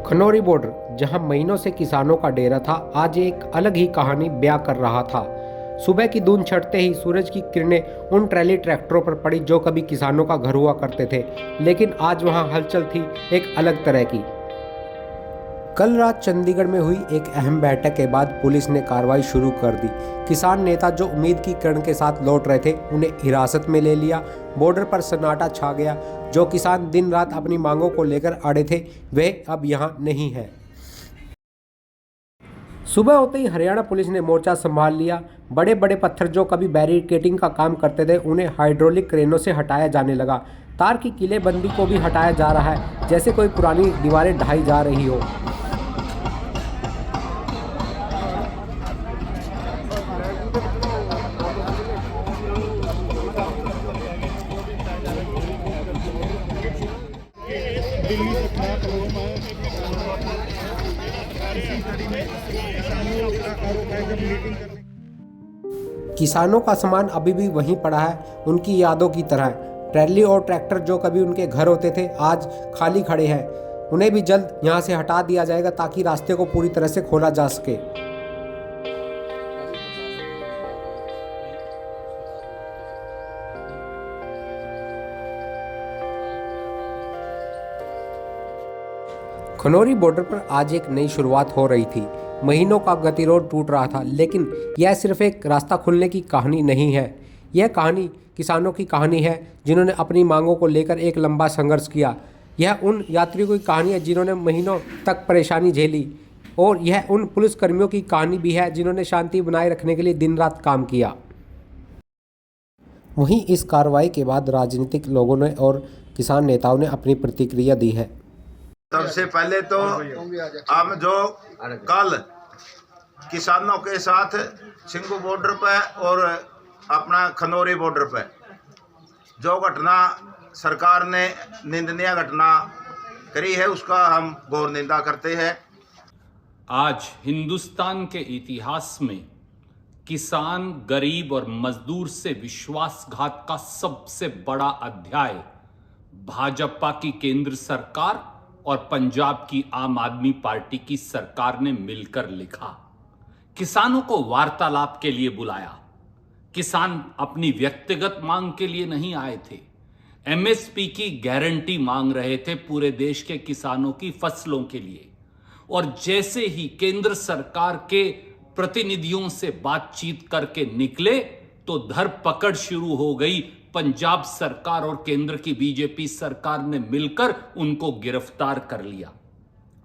Khanauri border, जहां महीनों से किसानों का डेरा था, आज एक अलग ही कहानी बयां कर रहा था। सुबह की धूप चढ़ते ही सूरज की किरणें उन ट्रैली ट्रैक्टरों पर पड़ी जो कभी किसानों का घर हुआ करते थे, लेकिन आज वहां हलचल थी एक अलग तरह की। कल रात चंडीगढ़ में हुई एक अहम बैठक के बाद पुलिस ने कार्रवाई शुरू कर दी। किसान नेता जो उम्मीद की किरण के साथ लौट रहे थे, उन्हें हिरासत में ले लिया। बॉर्डर पर सन्नाटा छा गया। जो किसान दिन रात अपनी मांगों को लेकर अड़े थे, वे अब यहां नहीं है। सुबह होते ही हरियाणा पुलिस ने मोर्चा संभाल लिया। बड़े बड़े पत्थर जो कभी बैरिकेडिंग का काम करते थे, उन्हें हाइड्रोलिक क्रेनों से हटाया जाने लगा। तार की किलेबंदी को भी हटाया जा रहा है, जैसे कोई पुरानी दीवारें ढाई जा रही हो। किसानों का सामान अभी भी वहीं पड़ा है, उनकी यादों की तरह। ट्रैली और ट्रैक्टर जो कभी उनके घर होते थे, आज खाली खड़े हैं। उन्हें भी जल्द यहां से हटा दिया जाएगा ताकि रास्ते को पूरी तरह से खोला जा सके। खनौरी बॉर्डर पर आज एक नई शुरुआत हो रही थी। महीनों का गतिरोध टूट रहा था, लेकिन यह सिर्फ एक रास्ता खुलने की कहानी नहीं है। यह कहानी किसानों की कहानी है, जिन्होंने अपनी मांगों को लेकर एक लंबा संघर्ष किया। यह उन यात्रियों की कहानी है जिन्होंने महीनों तक परेशानी झेली, और यह उन पुलिसकर्मियों की कहानी भी है जिन्होंने शांति बनाए रखने के लिए दिन रात काम किया। वहीं इस कार्रवाई के बाद राजनीतिक लोगों ने और किसान नेताओं ने अपनी प्रतिक्रिया दी है। सबसे पहले तो हम जो कल किसानों के साथ सिंगू बॉर्डर पे और अपना खनौरी बॉर्डर पे जो घटना सरकार ने निंदनीय घटना करी है, उसका हम घोर निंदा करते हैं। आज हिंदुस्तान के इतिहास में किसान, गरीब और मजदूर से विश्वासघात का सबसे बड़ा अध्याय भाजपा की केंद्र सरकार और पंजाब की आम आदमी पार्टी की सरकार ने मिलकर लिखा। किसानों को वार्तालाप के लिए बुलाया। किसान अपनी व्यक्तिगत मांग के लिए नहीं आए थे, एमएसपी की गारंटी मांग रहे थे पूरे देश के किसानों की फसलों के लिए। और जैसे ही केंद्र सरकार के प्रतिनिधियों से बातचीत करके निकले, तो धरपकड़ शुरू हो गई। पंजाब सरकार और केंद्र की बीजेपी सरकार ने मिलकर उनको गिरफ्तार कर लिया।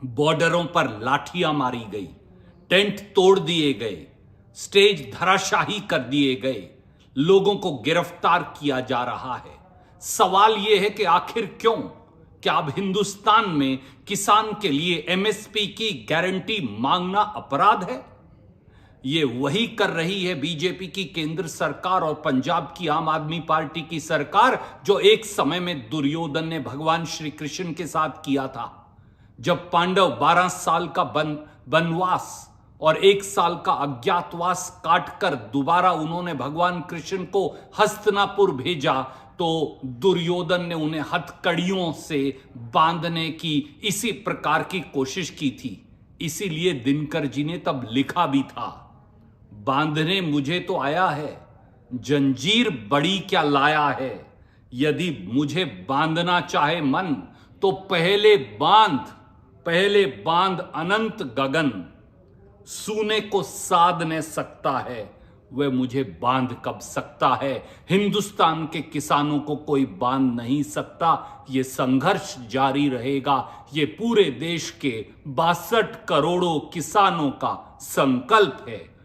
बॉर्डरों पर लाठियां मारी गई, टेंट तोड़ दिए गए, स्टेज धराशाही कर दिए गए, लोगों को गिरफ्तार किया जा रहा है। सवाल यह है कि आखिर क्यों? क्या अब हिंदुस्तान में किसान के लिए एमएसपी की गारंटी मांगना अपराध है? ये वही कर रही है बीजेपी की केंद्र सरकार और पंजाब की आम आदमी पार्टी की सरकार, जो एक समय में दुर्योधन ने भगवान श्री कृष्ण के साथ किया था। जब पांडव 12 साल का वनवास और 1 साल का अज्ञातवास काटकर दोबारा उन्होंने भगवान कृष्ण को हस्तिनापुर भेजा, तो दुर्योधन ने उन्हें हथकड़ियों से बांधने की इसी प्रकार की कोशिश की थी। इसीलिए दिनकर जी ने तब लिखा भी था, बांधने मुझे तो आया है, जंजीर बड़ी क्या लाया है। यदि मुझे बांधना चाहे मन, तो पहले बांध अनंत गगन। सूने को साध न सकता है, वह मुझे बांध कब सकता है। हिंदुस्तान के किसानों को कोई बांध नहीं सकता। ये संघर्ष जारी रहेगा। ये पूरे देश के 62 करोड़ों किसानों का संकल्प है।